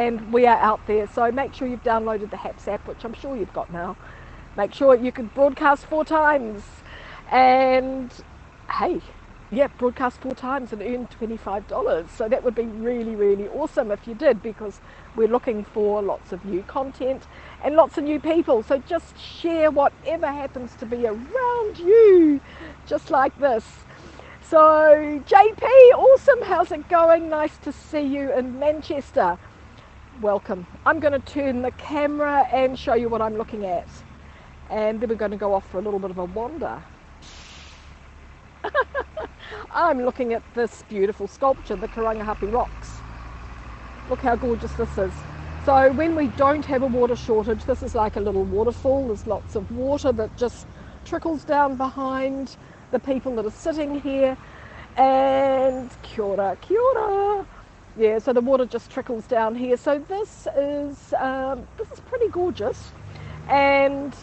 and we are out there. So make sure you've downloaded the HAPS app, which I'm sure you've got now. Make sure you can broadcast 4 times, and hey, yeah, broadcast 4 times and earn $25. So that would be really, really awesome if you did, because we're looking for lots of new content and lots of new people. So just share whatever happens to be around you, just like this. So JP, awesome, how's it going? Nice to see you in Manchester. Welcome. I'm going to turn the camera and show you what I'm looking at, and then we're going to go off for a little bit of a wander. I'm looking at this beautiful sculpture, the Karangahape Rocks. Look how gorgeous this is. So when we don't have a water shortage, this is like a little waterfall. There's lots of water that just trickles down behind the people that are sitting here. And kia ora, kia ora. Yeah, so the water just trickles down here. So this is pretty gorgeous. And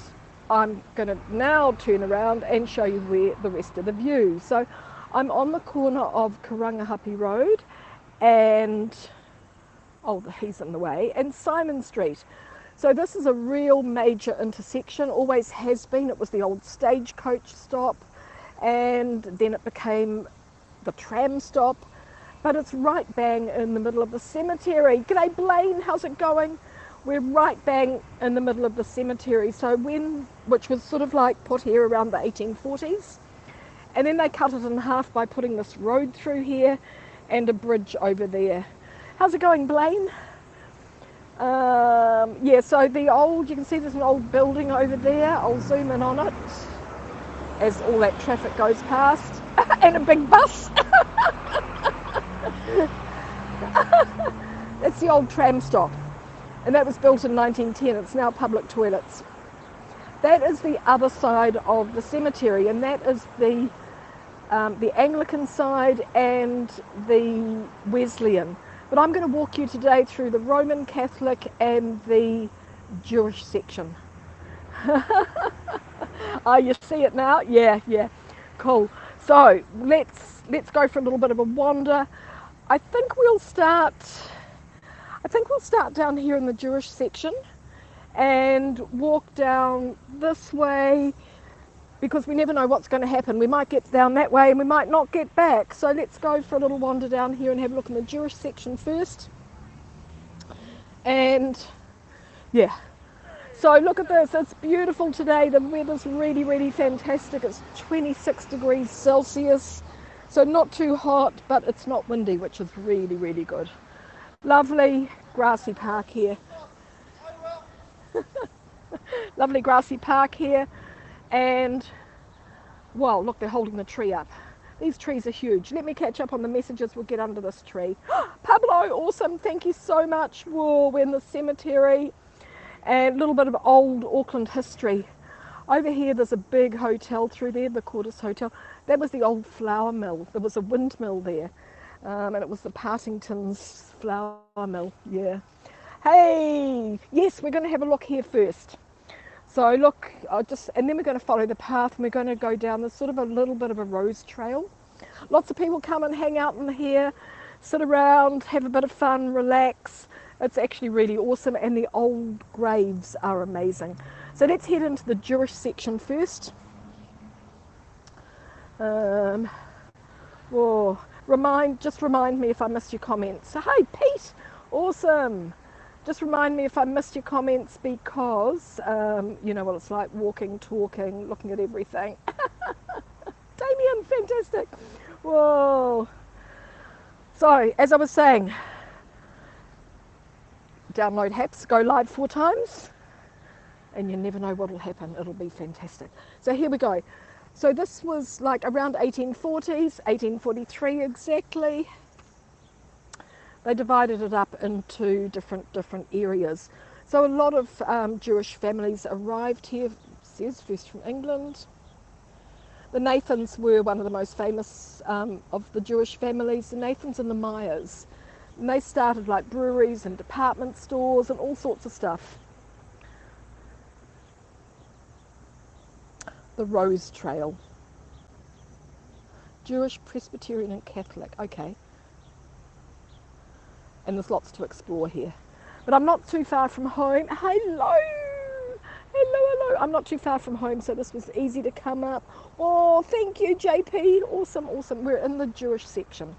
I'm going to now turn around and show you where the rest of the view. So I'm on the corner of Karangahape Road and, oh, he's in the way, and Symonds Street. So this is a real major intersection, always has been. It was the old stagecoach stop, and then it became the tram stop, but it's right bang in the middle of the cemetery. G'day Blaine, how's it going? We're right bang in the middle of the cemetery. So which was sort of like put here around the 1840s. And then they cut it in half by putting this road through here and a bridge over there. How's it going, Blaine? Yeah, so you can see there's an old building over there. I'll zoom in on it as all that traffic goes past. And a big bus. That's the old tram stop. And that was built in 1910. It's now public toilets. That is the other side of the cemetery, and that is the Anglican side and the Wesleyan. But I'm going to walk you today through the Roman Catholic and the Jewish section. Oh, you see it now? Yeah, cool. So let's go for a little bit of a wander. I think we'll start down here in the Jewish section and walk down this way, because we never know what's going to happen. We might get down that way and we might not get back. So let's go for a little wander down here and have a look in the Jewish section first. And yeah, so look at this. It's beautiful today. The weather's really, really fantastic. It's 26 degrees Celsius. So not too hot, but it's not windy, which is really, really good. Lovely grassy park here. Lovely grassy park here. And, well, look, they're holding the tree up. These trees are huge. Let me catch up on the messages. We'll get under this tree. Pablo, awesome. Thank you so much. Whoa, we're in the cemetery. And a little bit of old Auckland history. Over here, there's a big hotel through there, the Cordis Hotel. That was the old flour mill. There was a windmill there. And it was the Partington's flour mill. Yeah. Hey, yes, we're going to have a look here first. So look, and then we're going to follow the path, and we're going to go down this sort of a little bit of a rose trail. Lots of people come and hang out in here, sit around, have a bit of fun, relax. It's actually really awesome, and the old graves are amazing. So let's head into the Jewish section first. Just remind me if I missed your comments. So, hey, Pete, awesome. Just remind me if I missed your comments, because you know what it's like, walking, talking, looking at everything. Damien, fantastic. Whoa. So, as I was saying, download HAPS, go live 4 times, and you never know what will happen. It'll be fantastic. So here we go. So this was like around 1840s, 1843 exactly. They divided it up into different areas. So a lot of Jewish families arrived here. It says first from England. The Nathans were one of the most famous of the Jewish families, the Nathans and the Myers. And they started like breweries and department stores and all sorts of stuff. The Rose Trail. Jewish, Presbyterian and Catholic. Okay. And there's lots to explore here. But I'm not too far from home. Hello! Hello. I'm not too far from home, so this was easy to come up. Oh, thank you, JP. Awesome. We're in the Jewish section.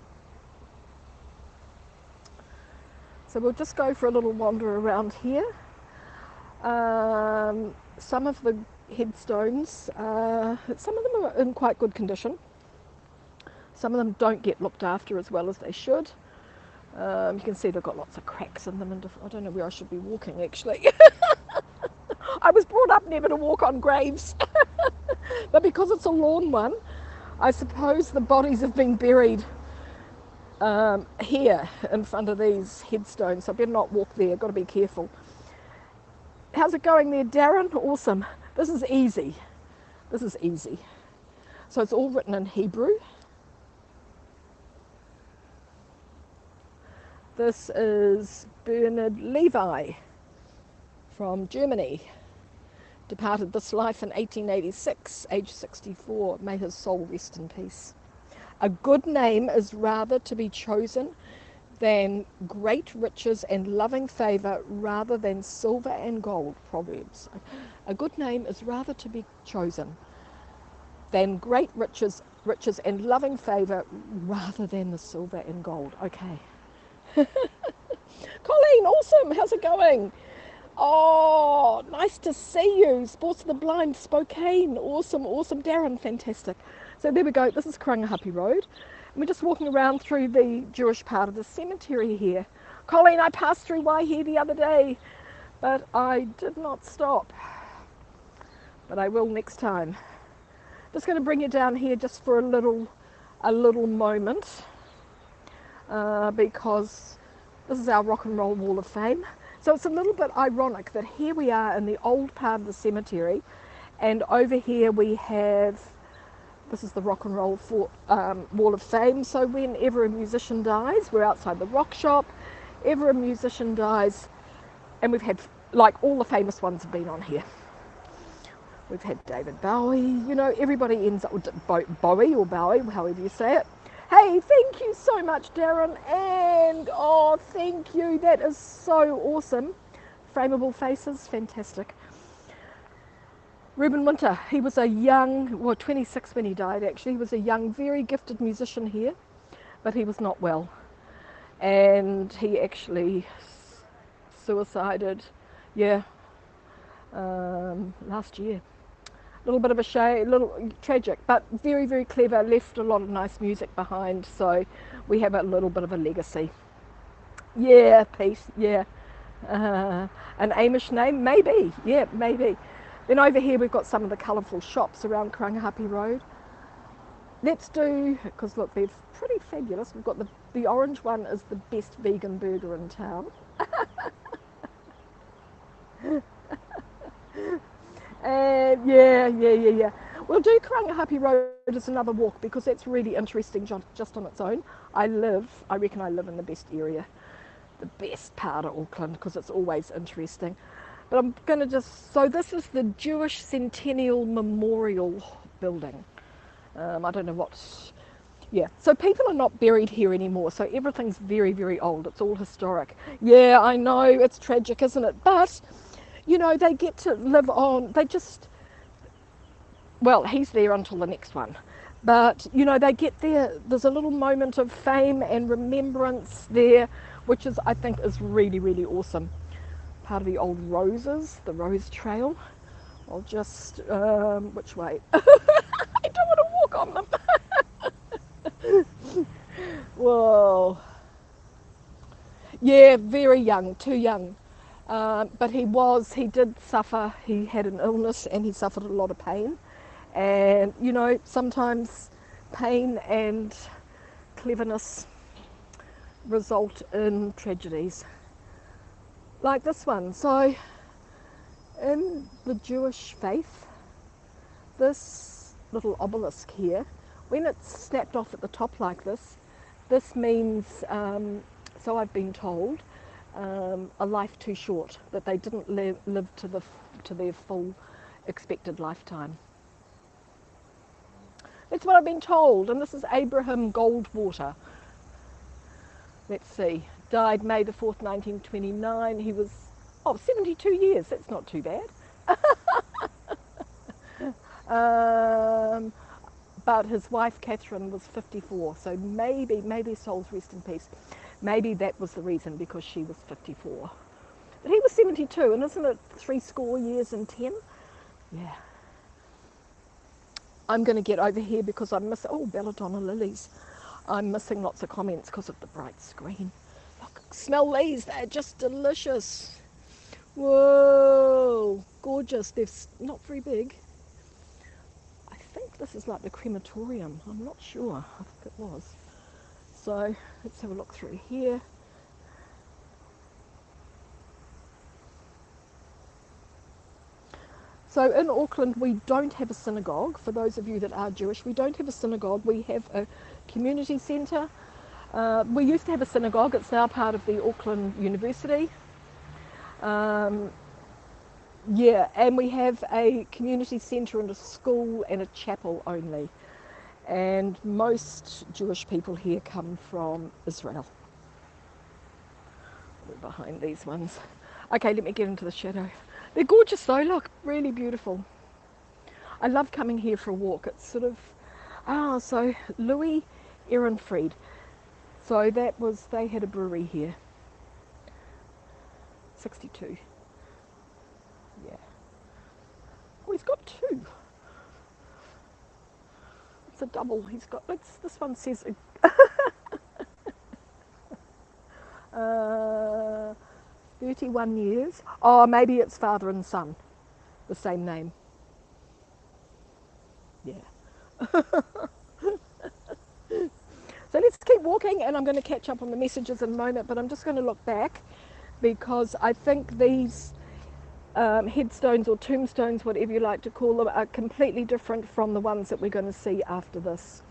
So we'll just go for a little wander around here. Some of the headstones, some of them are in quite good condition. Some of them don't get looked after as well as they should. You can see they've got lots of cracks in them, and I don't know where I should be walking actually. I was brought up never to walk on graves, but because it's a lawn one, I suppose the bodies have been buried here in front of these headstones, so I better not walk there, got to be careful. How's it going there, Darren? Awesome. This is easy. So it's all written in Hebrew. This is Bernard Levi from Germany. Departed this life in 1886, age 64. May his soul rest in peace. A good name is rather to be chosen than great riches and loving favour rather than silver and gold. Proverbs. A good name is rather to be chosen than great riches and loving favour rather than the silver and gold. Okay. Colleen, awesome. How's it going? Oh, nice to see you. Sports of the Blind, Spokane. Awesome. Darren, fantastic. So there we go. This is Karangahape Road. And we're just walking around through the Jewish part of the cemetery here. Colleen, I passed through Waihe the other day, but I did not stop. But I will next time. Just going to bring you down here just for a little moment, because this is our Rock and Roll Wall of Fame. So it's a little bit ironic that here we are in the old part of the cemetery, and over here we have, this is the Rock and Roll Wall of Fame. So whenever a musician dies, we're outside the rock shop, ever a musician dies, and we've had, like, all the famous ones have been on here. We've had David Bowie, you know, everybody ends up with Bowie, however you say it. Hey, thank you so much, Darren, and oh, thank you, that is so awesome. Frameable faces, fantastic. Reuben Winter, he was a young, 26 when he died actually, he was a young, very gifted musician here, but he was not well. And he actually suicided, last year. A little bit of a shame, a little tragic, but very, very clever, left a lot of nice music behind, so we have a little bit of a legacy. Yeah, Pete, yeah. An Amish name? Maybe, yeah, maybe. Then over here we've got some of the colourful shops around Karangahape Road. Let's do, because look, they're pretty fabulous. We've got the orange one is the best vegan burger in town. And yeah. We'll do Karangahape Road as another walk because that's really interesting just on its own. I reckon I live in the best area, the best part of Auckland, because it's always interesting. But I'm going to just, so this is the Jewish Centennial Memorial Building. I don't know what, yeah. So people are not buried here anymore, so everything's very, very old. It's all historic. Yeah, I know, it's tragic, isn't it? But, you know, they get to live on, they just, well, he's there until the next one. But, you know, they get there, there's a little moment of fame and remembrance there, which is, I think, is really, really awesome. Part of the old roses, the rose trail. I'll just, which way? I don't want to walk on them. Whoa. Yeah, very young, too young. But he did suffer, he had an illness and he suffered a lot of pain. And, you know, sometimes pain and cleverness result in tragedies. Like this one. So, in the Jewish faith, this little obelisk here, when it's snapped off at the top like this means, so I've been told, a life too short, that they didn't live to their full expected lifetime. That's what I've been told, and this is Abraham Goldwater. Let's see, died May the 4th, 1929. He was, 72 years. That's not too bad. But his wife Catherine was 54, so maybe souls rest in peace. Maybe that was the reason, because she was 54. But he was 72, and isn't it 70 years and 10? Yeah. I'm going to get over here because I'm missing, belladonna lilies. I'm missing lots of comments because of the bright screen. Look, smell these, they're just delicious. Whoa, gorgeous. They're not very big. I think this is like the crematorium. I'm not sure. I think it was. So let's have a look through here. So in Auckland, we don't have a synagogue. For those of you that are Jewish, we don't have a synagogue. We have a community centre. We used to have a synagogue. It's now part of the Auckland University. Yeah, and we have a community centre and a school and a chapel only. And most Jewish people here come from Israel. We're behind these ones. Okay, let me get into the shadow. They're gorgeous though, look, really beautiful. I love coming here for a walk. It's sort of, so Louis Ehrenfried. So that was, they had a brewery here. 62. Yeah. Oh, he's got two. It's a double. He's got, this one says, 31 years. Oh, maybe it's father and son, the same name. Yeah. So let's keep walking, and I'm going to catch up on the messages in a moment, but I'm just going to look back because I think these headstones or tombstones, whatever you like to call them, are completely different from the ones that we're going to see after this.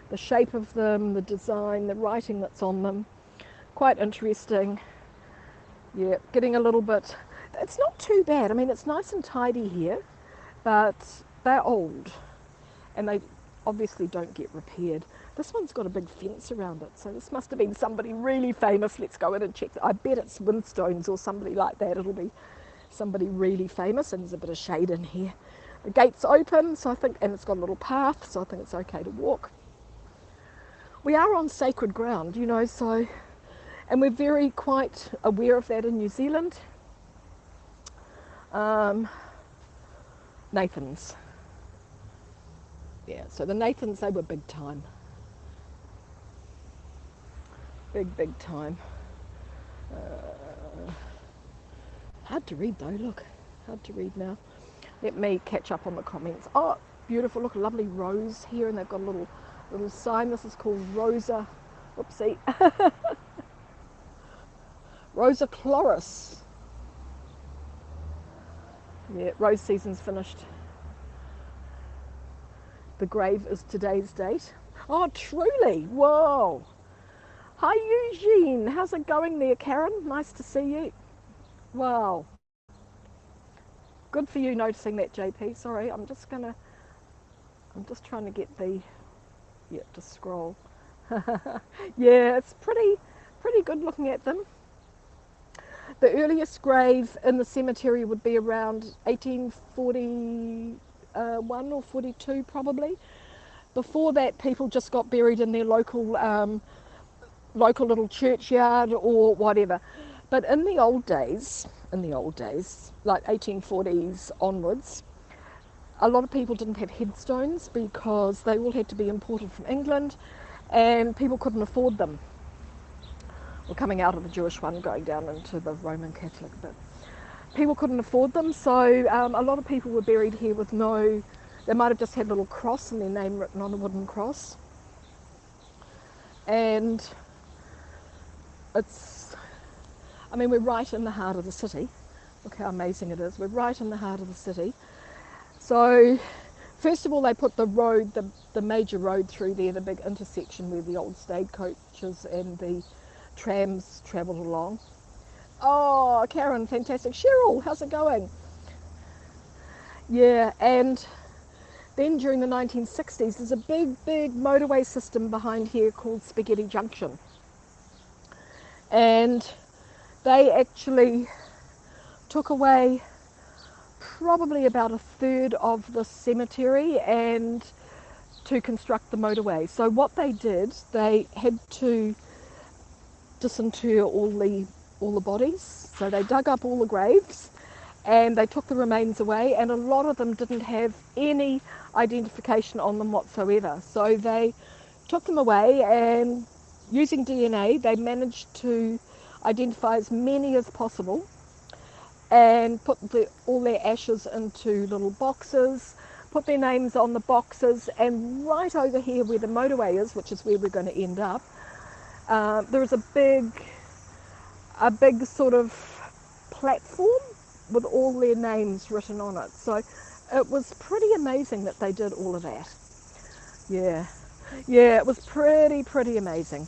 The shape of them, the design, the writing that's on them, quite interesting. Yeah, getting a little bit, it's not too bad. I mean, it's nice and tidy here, but they're old and they obviously don't get repaired. This one's got a big fence around it, so this must have been somebody really famous. Let's go in and check. I bet it's Winstones or somebody like that. It'll be somebody really famous, and there's a bit of shade in here. The gate's open, so I think, and it's got a little path, so I think it's okay to walk. We are on sacred ground, you know, so, and we're very quite aware of that in New Zealand. Nathans. Yeah, so the Nathans, they were big time. Big time. Hard to read though, look. Hard to read now. Let me catch up on the comments. Oh, beautiful, look, a lovely rose here, and they've got a little sign. This is called Rosa, whoopsie. Rosa Chloris. Yeah, rose season's finished. The grave is today's date. Oh, truly, whoa. Hi Eugene, how's it going there, Karen? Nice to see you. Wow. Good for you noticing that, JP. Sorry, I'm just trying to get the, to scroll. Yeah, it's pretty good looking at them. The earliest grave in the cemetery would be around 1841 or 42 probably. Before that, people just got buried in their local little churchyard or whatever. But in the old days, like 1840s onwards, a lot of people didn't have headstones because they all had to be imported from England and people couldn't afford them. We're coming out of the Jewish one, going down into the Roman Catholic, but people couldn't afford them, so a lot of people were buried here with no, they might have just had a little cross and their name written on a wooden cross. And we're right in the heart of the city. Look how amazing it is. We're right in the heart of the city. So first of all, they put the road, the major road through there, the big intersection where the old stagecoaches and the trams travelled along. Oh, Karen, fantastic. Cheryl, how's it going? Yeah, and then during the 1960s, there's a big motorway system behind here called Spaghetti Junction. and they actually took away probably about a third of the cemetery and to construct the motorway. So what they did, they had to disinter all the bodies. So they dug up all the graves and they took the remains away, and a lot of them didn't have any identification on them whatsoever. So they took them away, and using DNA they managed to identify as many as possible and put all their ashes into little boxes, put their names on the boxes, and right over here where the motorway is, which is where we're going to end up, there is a big sort of platform with all their names written on it. So it was pretty amazing that they did all of that. Yeah, it was pretty amazing.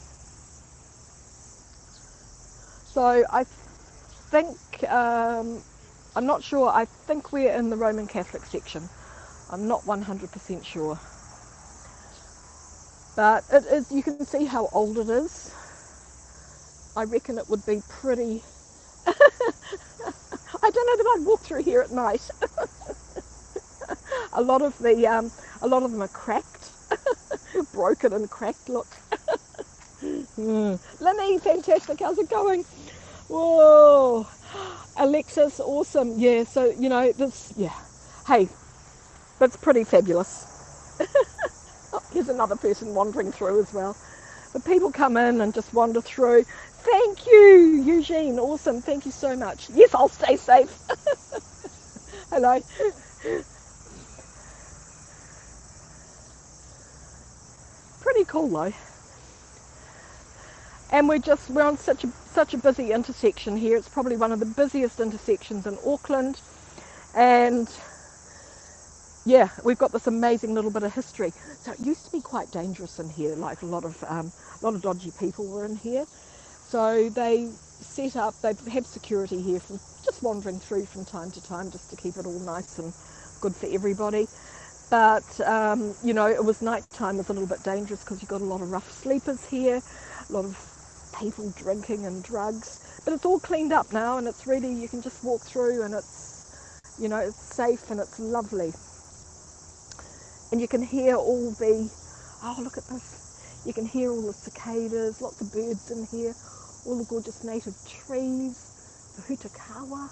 So I think, I'm not sure, I think we're in the Roman Catholic section. I'm not 100% sure. But it is, you can see how old it is. I reckon it would be pretty... I don't know that I'd walk through here at night. a lot of them are cracked, broken and cracked. Look, Lenny, fantastic. How's it going? Whoa, Alexis, awesome. Yeah, so you know this. Yeah, hey, that's pretty fabulous. Oh, here's another person wandering through as well. But people come in and just wander through. Thank you, Eugene. Awesome. Thank you so much. Yes, I'll stay safe. Hello. Pretty cool though. And we're on such a busy intersection here. It's probably one of the busiest intersections in Auckland. And yeah, we've got this amazing little bit of history. So it used to be quite dangerous in here. Like a lot of dodgy people were in here. So they set up, they have security here from just wandering through from time to time just to keep it all nice and good for everybody. But, you know, it was nighttime, was a little bit dangerous because you've got a lot of rough sleepers here, a lot of people drinking and drugs. But it's all cleaned up now, and it's really, you can just walk through and it's, you know, it's safe and it's lovely. And you can hear all the, oh, look at this. You can hear all the cicadas, lots of birds in here, all the gorgeous native trees, the hutakawa.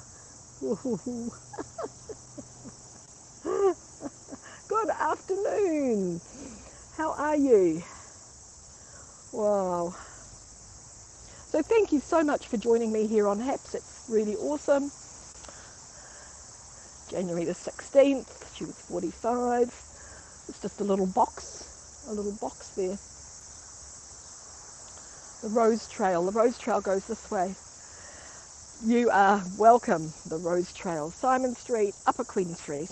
Good afternoon. How are you? Wow. So thank you so much for joining me here on HAPS. It's really awesome. January the 16th, she was 45. It's just a little box there. The Rose Trail goes this way. You are welcome, the Rose Trail. Symonds Street, Upper Queen Street.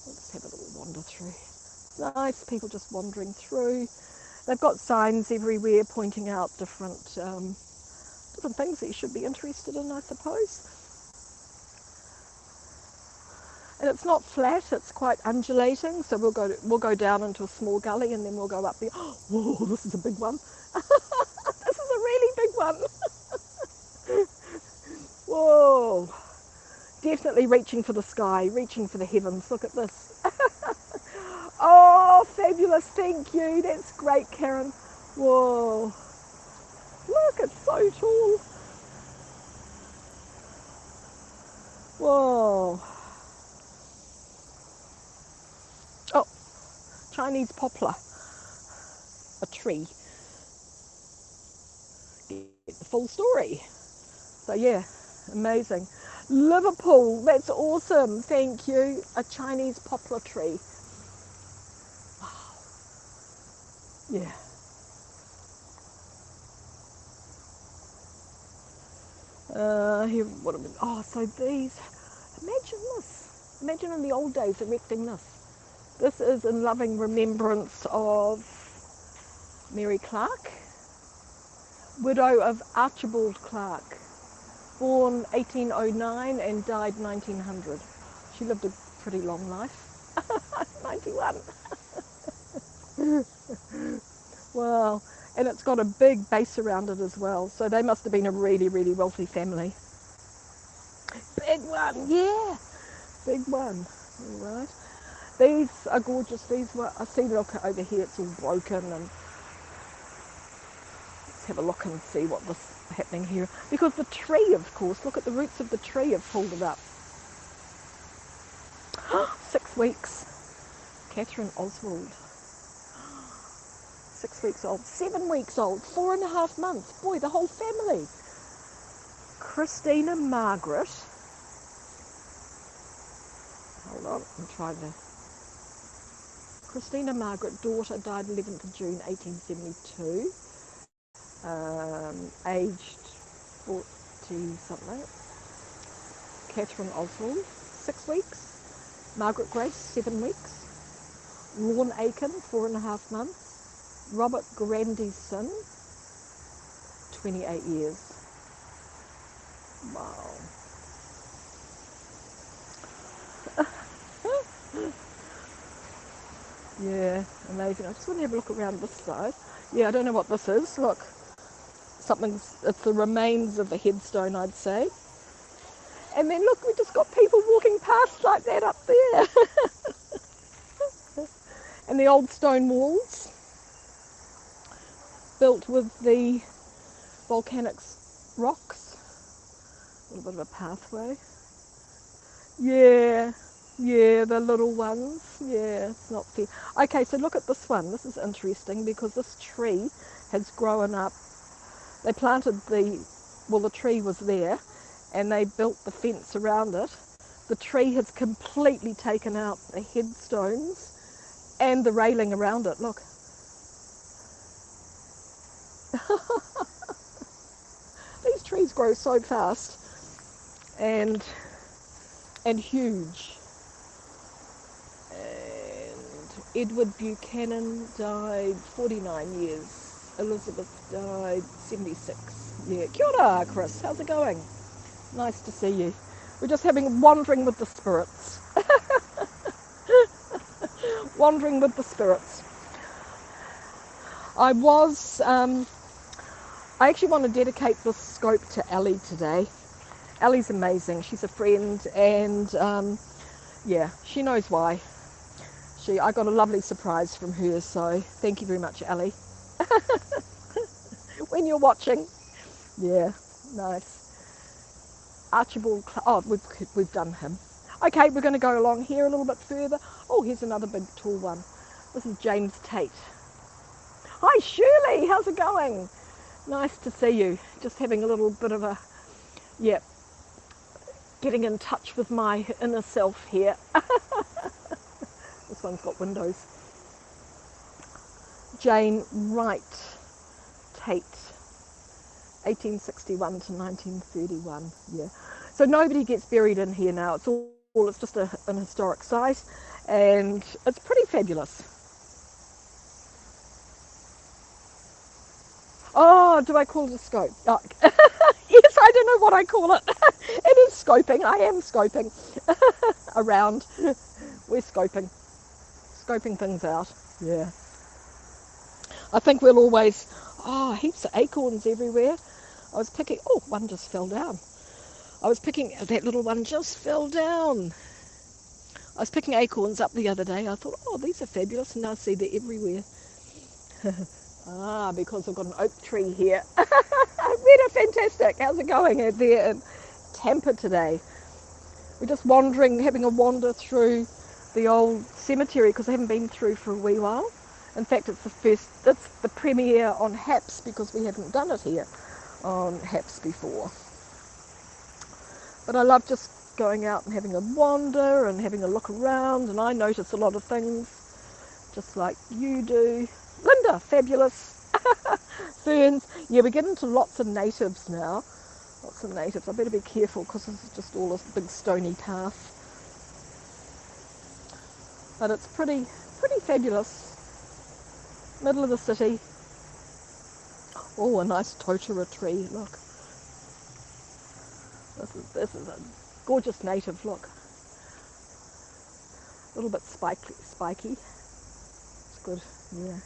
Let's have a little wander through. Nice, people just wandering through. They've got signs everywhere pointing out different things that you should be interested in, I suppose. And it's not flat, it's quite undulating, so we'll go down into a small gully and then we'll go up there. Oh, whoa, this is a big one. This is a really big one. Whoa. Definitely reaching for the sky, reaching for the heavens. Look at this. Oh, fabulous, thank you. That's great, Karen. Whoa. Look, it's so tall. Whoa. Oh, Chinese poplar. A tree. Get the full story. So yeah, amazing. Liverpool, that's awesome, thank you. A Chinese poplar tree. Wow. Yeah. Here, what have we, oh, so these, imagine this. Imagine in the old days erecting this. This is in loving remembrance of Mary Clark, widow of Archibald Clark, born 1809 and died 1900. She lived a pretty long life. 91. Wow. And it's got a big base around it as well. So they must have been a really, really wealthy family. Big one, yeah. Big one. All right. These are gorgeous. These were, I see, look over here, it's all broken, and let's have a look and see what this is happening here. Because the tree, of course, look at the roots of the tree have pulled it up. 6 weeks. Catherine Oswald. 6 weeks old. 7 weeks old. 4.5 months. Boy, the whole family. Christina Margaret. Hold on, I'm trying to. Christina Margaret, daughter, died 11th of June 1872. Aged 40 something. Catherine Oswald, 6 weeks. Margaret Grace, 7 weeks. Lorne Aiken, 4.5 months. Robert Grandison, 28 years. Wow. Yeah, amazing. I just want to have a look around this side. Yeah, I don't know what this is. Look, it's the remains of a headstone, I'd say. And then look, we just got people walking past like that up there. And the old stone walls, built with the volcanic rocks. A little bit of a pathway. Yeah, the little ones. Yeah, it's not fair. Okay, so look at this one. This is interesting because this tree has grown up. They planted the tree was there, and they built the fence around it. The tree has completely taken out the headstones and the railing around it. Look. These trees grow so fast and huge. And Edward Buchanan died 49 years. Elizabeth died 76. Yeah. Kia ora, Chris. How's it going? Nice to see you. We're just wandering with the spirits. Wandering with the spirits. I actually want to dedicate this scope to Ellie today. Ellie's amazing. She's a friend, and yeah, she knows why. I got a lovely surprise from her, so thank you very much, Ellie. When you're watching. Yeah, nice. Archibald, we've done him. Okay, we're going to go along here a little bit further. Oh, here's another big tall one. This is James Tate. Hi Shirley, how's it going? Nice to see you. Just having a little bit of a, getting in touch with my inner self here. This one's got windows. Jane Wright Tate, 1861 to 1931. Yeah. So nobody gets buried in here now. It's just an historic site, and it's pretty fabulous. Oh, do I call it a scope? Oh. Yes, I don't know what I call it. It is scoping. I am scoping around. We're scoping things out. Yeah. I think we'll always, heaps of acorns everywhere. I was picking, one just fell down. That little one just fell down. I was picking acorns up the other day. I thought, these are fabulous, and now I see they're everywhere. Because I've got an oak tree here. Rita, fantastic. How's it going out there in Tampa today? We're just wandering, having a wander through the old cemetery because I haven't been through for a wee while. In fact, it's the premiere on HAPS because we haven't done it here on HAPS before. But I love just going out and having a wander and having a look around, and I notice a lot of things just like you do. Linda, fabulous. Ferns. Yeah, we're getting to lots of natives now. Lots of natives. I better be careful because this is just all this big stony path. But it's pretty fabulous. Middle of the city. Oh, a nice totara tree. Look. This is a gorgeous native. Look. A little bit spiky. It's good. Yeah.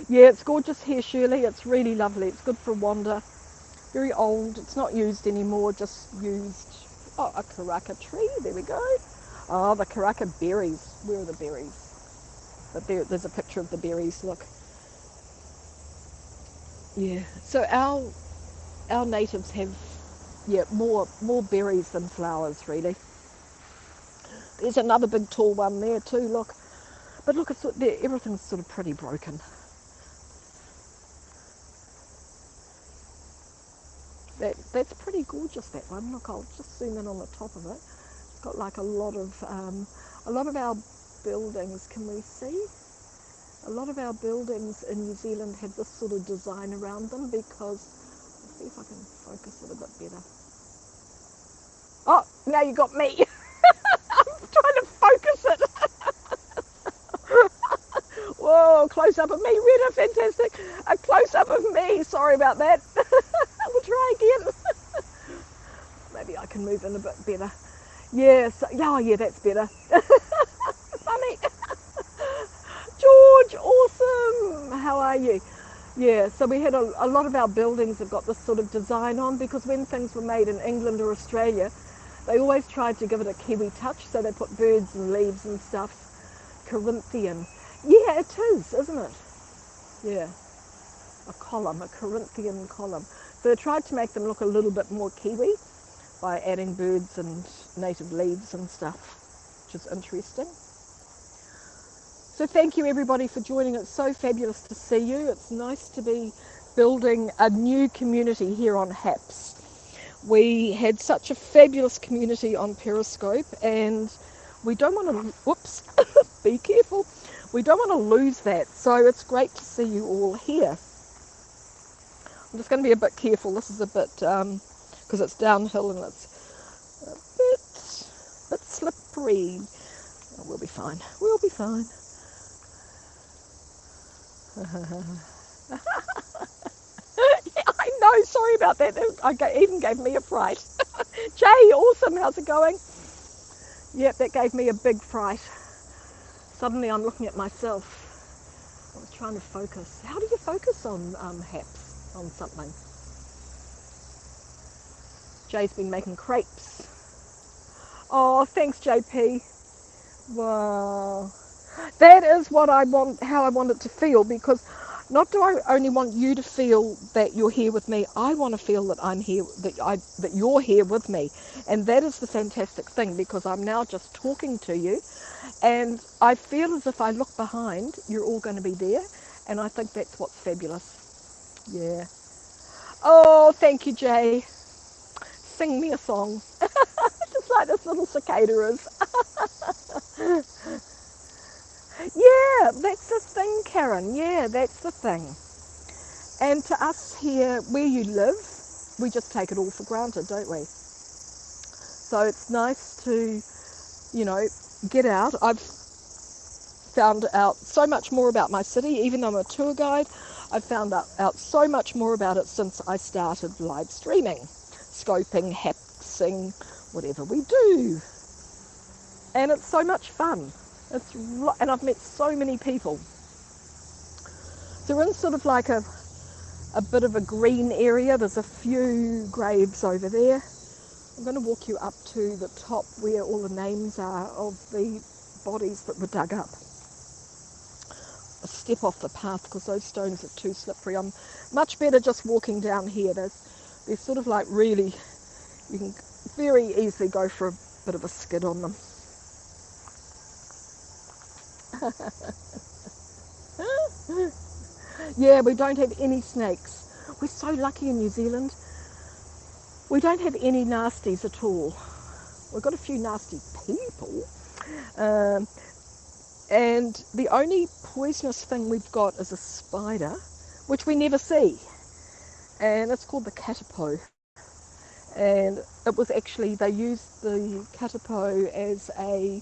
Yeah, it's gorgeous here, Shirley. It's really lovely. It's good for a wander. Very old. It's not used anymore, just used. Oh, a karaka tree. There we go. Oh, the karaka berries. Where are the berries? But there's a picture of the berries. Look. Yeah. So our natives have, yeah, more berries than flowers, really. There's another big tall one there too. Look. But look, everything's sort of pretty broken. That's pretty gorgeous, that one. Look, I'll just zoom in on the top of it. It's got like a lot of our buildings. Can we see? A lot of our buildings in New Zealand have this sort of design around them because, let's see if I can focus it a bit better. Oh, now you got me. I'm trying to focus it. Whoa, close up of me, Rita, fantastic. A close up of me, sorry about that. We'll try again. Maybe I can move in a bit better. Yes, oh yeah, that's better. Funny. George, awesome. How are you? Yeah, so we had a lot of our buildings have got this sort of design on because when things were made in England or Australia, they always tried to give it a Kiwi touch, so they put birds and leaves and stuff. Corinthian. Yeah, it is, isn't it? Yeah. A Corinthian column. So they tried to make them look a little bit more Kiwi by adding birds and native leaves and stuff, which is interesting. So thank you everybody for joining. It's so fabulous to see you. It's nice to be building a new community here on HAPS. We had such a fabulous community on Periscope and we don't want to, whoops, be careful. We don't want to lose that. So it's great to see you all here. I'm just going to be a bit careful. This is a bit, because it's downhill and it's a bit slippery. Oh, we'll be fine. We'll be fine. I know, sorry about that. Even gave me a fright. Jay, awesome, how's it going? Yep, that gave me a big fright. Suddenly I'm looking at myself. I was trying to focus. How do you focus on HAPS, on something? Jay's been making crepes. Oh, thanks JP. Wow. That is what I want, how I want it to feel, because not do I only want you to feel that you're here with me, I want to feel that I'm here, that you're here with me. And that is the fantastic thing, because I'm now just talking to you and I feel as if I look behind, you're all going to be there, and I think that's what's fabulous. Yeah. Oh, thank you, Jay. Sing me a song. Just like this little cicada is. Yeah, that's the thing, Karen. Yeah, that's the thing. And to us here, where you live, we just take it all for granted, don't we? So it's nice to, you know, get out. I've found out so much more about my city, even though I'm a tour guide. I've found out so much more about it since I started live streaming, scoping, hapsing, whatever we do. And it's so much fun. And I've met so many people. So we're in sort of like a bit of a green area. There's a few graves over there. I'm going to walk you up to the top where all the names are of the bodies that were dug up. A step off the path because those stones are too slippery. I'm much better just walking down here. They're sort of like really, you can very easily go for a bit of a skid on them. Yeah, we don't have any snakes. We're so lucky in New Zealand. We don't have any nasties at all. We've got a few nasty people. And the only poisonous thing we've got is a spider, which we never see. And it's called the katapo. And it was actually, they used the katapo as a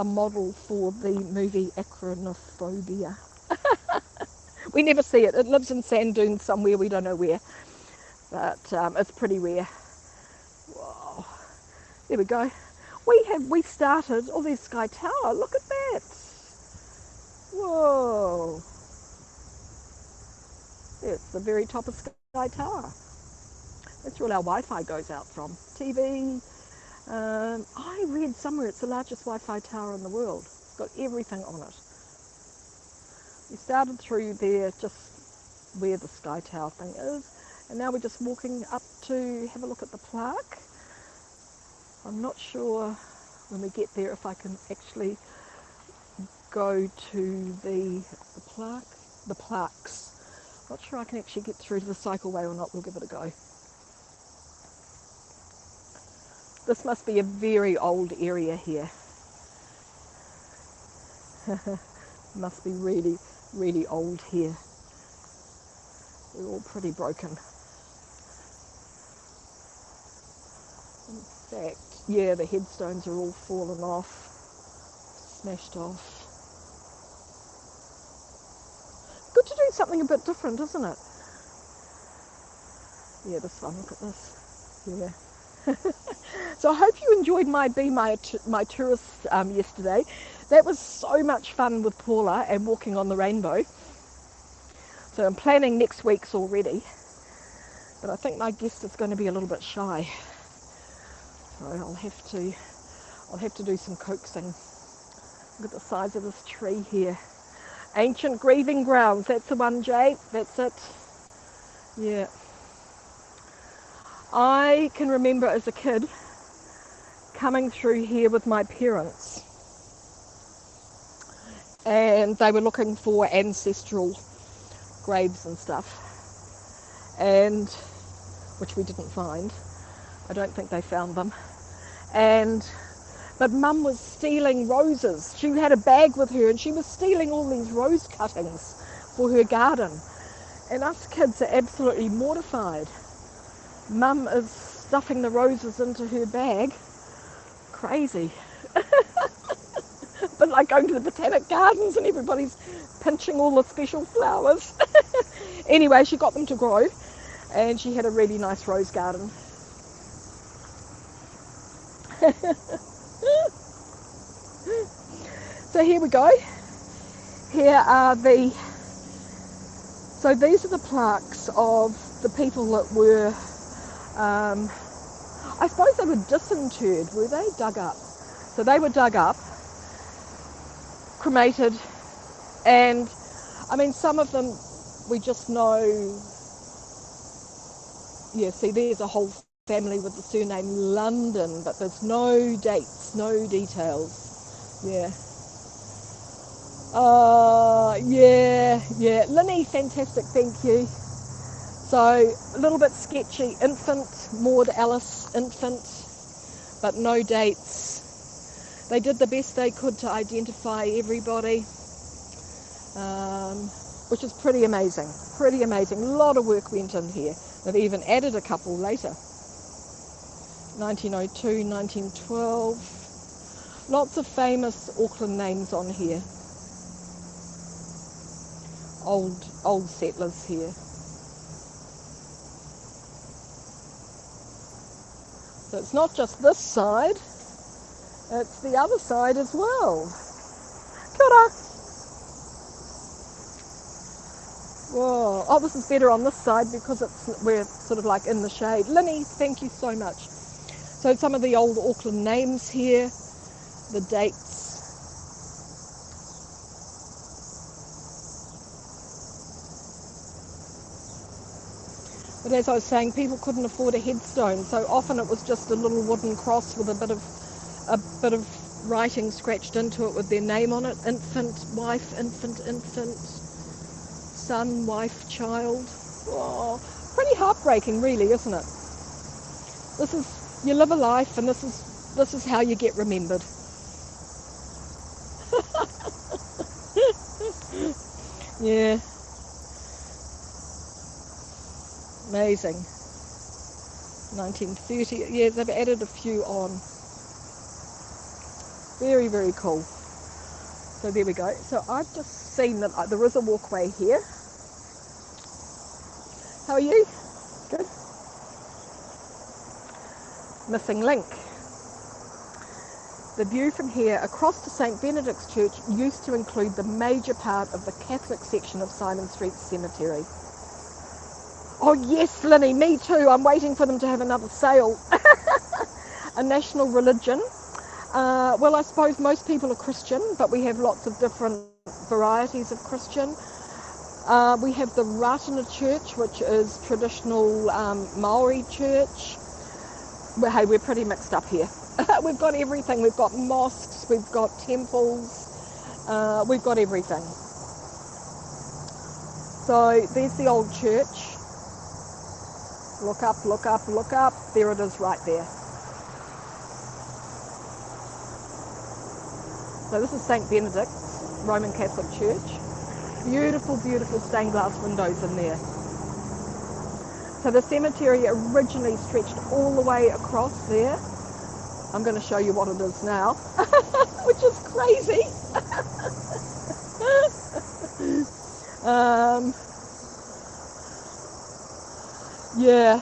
model for the movie Acronophobia. We never see it. It lives in sand dunes somewhere, we don't know where. But it's pretty rare. Whoa. There we go. We started, there's Sky Tower, look at that. Whoa. It's the very top of Sky Tower. That's where all our Wi-Fi goes out from. TV. I read somewhere it's the largest Wi-Fi tower in the world. It's got everything on it. We started through there just where the Sky Tower thing is, and now we're just walking up to have a look at the plaque. I'm not sure when we get there if I can actually go to the plaques. Not sure I can actually get through to the cycleway or not. We'll give it a go. This must be a very old area here. Must be really, really old here. They're all pretty broken. In fact, yeah, the headstones are all fallen off, smashed off. Good to do something a bit different, isn't it? Yeah, this one, look at this. Yeah. So I hope you enjoyed my tourist yesterday. That was so much fun with Paula and walking on the rainbow. So I'm planning next week's already, but I think my guest is going to be a little bit shy. So I'll have to do some coaxing. Look at the size of this tree here. Ancient grieving grounds. That's the one, Jade. That's it. Yeah. I can remember as a kid coming through here with my parents, and they were looking for ancestral graves and stuff, and which we didn't find. I don't think they found them. But Mum was stealing roses. She had a bag with her and she was stealing all these rose cuttings for her garden. And us kids are absolutely mortified. Mum is stuffing the roses into her bag. Crazy. But like going to the botanic gardens and everybody's pinching all the special flowers. Anyway, she got them to grow and she had a really nice rose garden. So here we go. Here are so these are the plaques of the people that were, I suppose they were disinterred, were they? Dug up. So they were dug up, cremated, and I mean some of them we just know, yeah, see there's a whole family with the surname London, but there's no dates, no details. Yeah. Yeah. Linny, fantastic, thank you. So, a little bit sketchy. Infant, Maud Alice, infant, but no dates. They did the best they could to identify everybody, which is pretty amazing. Pretty amazing. A lot of work went in here. They've even added a couple later. 1902, 1912. Lots of famous Auckland names on here. Old settlers here. So it's not just this side, it's the other side as well. Kia ora. Whoa. Oh, this is better on this side because we're sort of like in the shade. Linny, thank you so much. So some of the old Auckland names here, the dates. But as I was saying, people couldn't afford a headstone, so often it was just a little wooden cross with a bit of writing scratched into it with their name on it. Infant, wife, infant, son, wife, child. Oh, pretty heartbreaking, really, isn't it? This is, you live a life, and this is how you get remembered. Yeah. Amazing. 1930. Yeah, they've added a few on. Very, very cool. So there we go. So I've just seen that there is a walkway here. How are you? Good. Missing link. The view from here across to St Benedict's Church used to include the major part of the Catholic section of Symonds Street Cemetery. Oh yes, Linny, me too. I'm waiting for them to have another sale. A national religion. Well, I suppose most people are Christian, but we have lots of different varieties of Christian. We have the Ratana Church, which is traditional Maori church. Well, hey, we're pretty mixed up here. We've got everything. We've got mosques, we've got temples, we've got everything. So there's the old church. Look up, look up, look up. There it is right there. So this is St. Benedict, Roman Catholic Church. Beautiful, beautiful stained glass windows in there. So the cemetery originally stretched all the way across there. I'm going to show you what it is now, which is crazy. Yeah.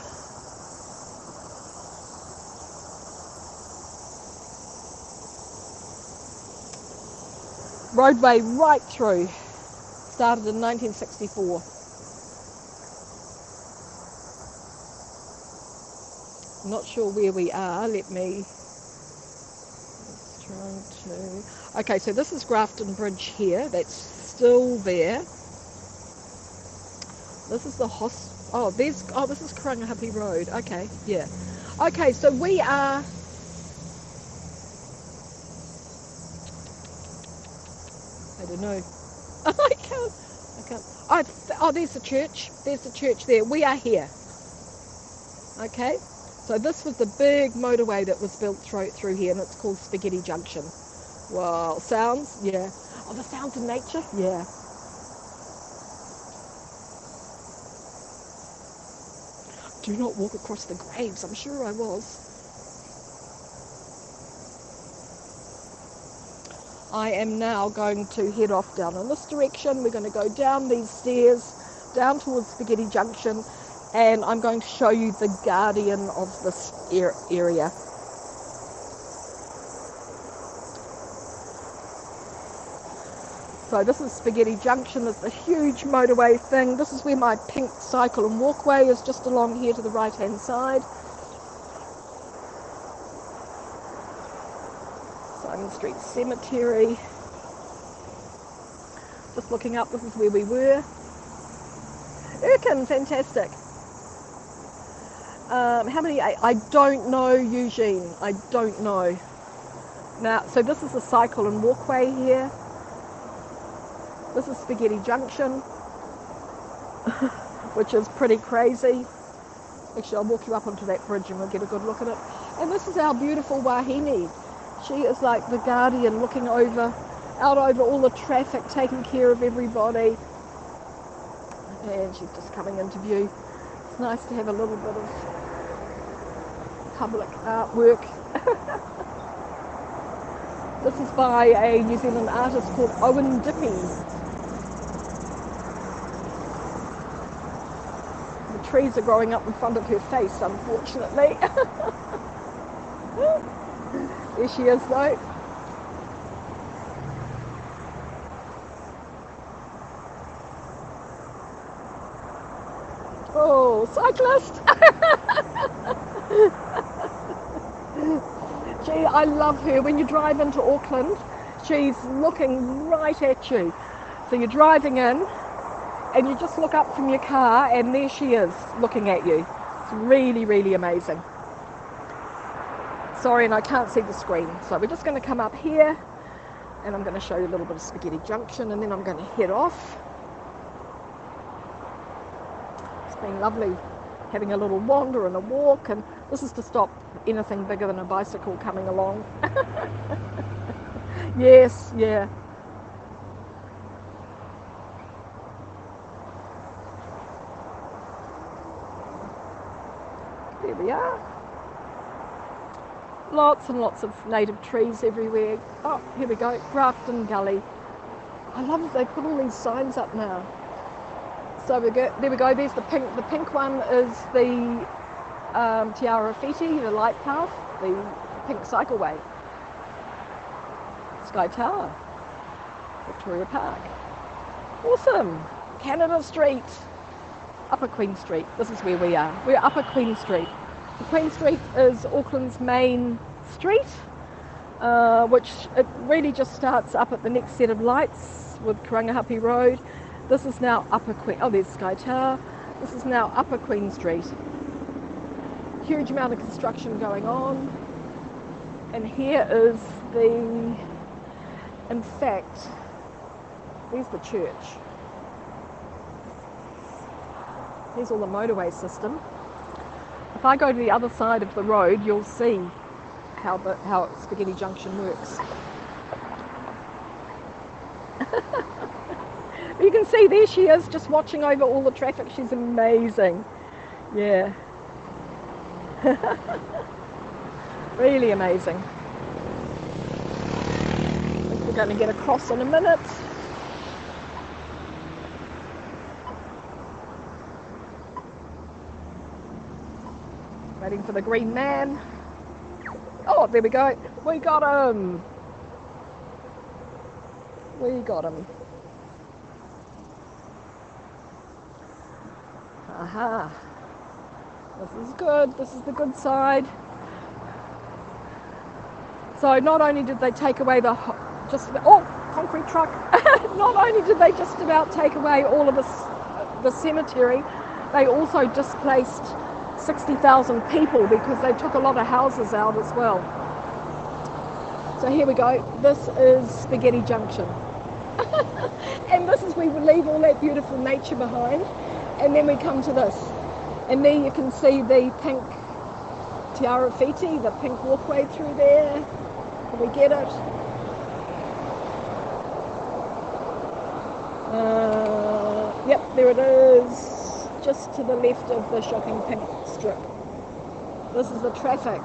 Roadway right through. Started in 1964. I'm not sure where we are. Okay, so this is Grafton Bridge here. That's still there. This is the this is Karangahape Road. Okay, yeah. Okay, so we are. I don't know. I can't. Oh, there's the church. There's the church there. We are here. Okay. So this was the big motorway that was built through here, and it's called Spaghetti Junction. Wow, sounds? Yeah. Oh, the sounds of nature? Yeah. Do not walk across the graves. I'm sure I was. I am now going to head off down in this direction. We're going to go down these stairs, down towards Spaghetti Junction, and I'm going to show you the guardian of this area. So this is Spaghetti Junction. It's a huge motorway thing. This is where my pink cycle and walkway is, just along here to the right hand side. Simon Street Cemetery. Just looking up, this is where we were. Erkin, fantastic. How many? I don't know, Eugene. I don't know. Now, so this is the cycle and walkway here. This is Spaghetti Junction, which is pretty crazy. Actually, I'll walk you up onto that bridge and we'll get a good look at it. And this is our beautiful Wahine. She is like the guardian, looking out over all the traffic, taking care of everybody. And she's just coming into view. It's nice to have a little bit of public artwork. This is by a New Zealand artist called Owen Dippy. The trees are growing up in front of her face, unfortunately. There she is though. Oh, cyclist! Gee, I love her. When you drive into Auckland, she's looking right at you. So you're driving in and you just look up from your car and there she is looking at you. It's really, really amazing. Sorry, and I can't see the screen. So we're just going to come up here and I'm going to show you a little bit of Spaghetti Junction and then I'm going to head off. It's been lovely having a little wander and a walk, and this is to stop anything bigger than a bicycle coming along. Yes, yeah. There we are. Lots and lots of native trees everywhere. Oh, here we go, Grafton Gully. I love that they put all these signs up now. So there we go, there's the pink. The pink one is the Tiara Fiti, the light path, the pink cycleway. Sky Tower, Victoria Park. Awesome. Canada Street. Upper Queen Street. This is where we are. We're Upper Queen Street. So Queen Street is Auckland's main street, which it really just starts up at the next set of lights with Karangahape Road. This is now Upper Queen. Oh, there's Sky Tower. This is now Upper Queen Street. Huge amount of construction going on. And here is in fact, there's the church. Here's all the motorway system. If I go to the other side of the road, you'll see how Spaghetti Junction works. You can see there she is, just watching over all the traffic. She's amazing. Yeah. Really amazing. I think we're going to get across in a minute. Waiting for the green man. Oh, there we go. We got him. We got him. Aha. This is good. This is the good side. So not only did they take away concrete truck. Not only did they just about take away all of the cemetery, they also displaced 60,000 people because they took a lot of houses out as well. So here we go. This is Spaghetti Junction. And this is where we leave all that beautiful nature behind. And then we come to this. And there you can see the pink Tiara Fiti, the pink walkway through there. Can we get it? Yep, there it is. Just to the left of the shopping pink strip. This is the traffic.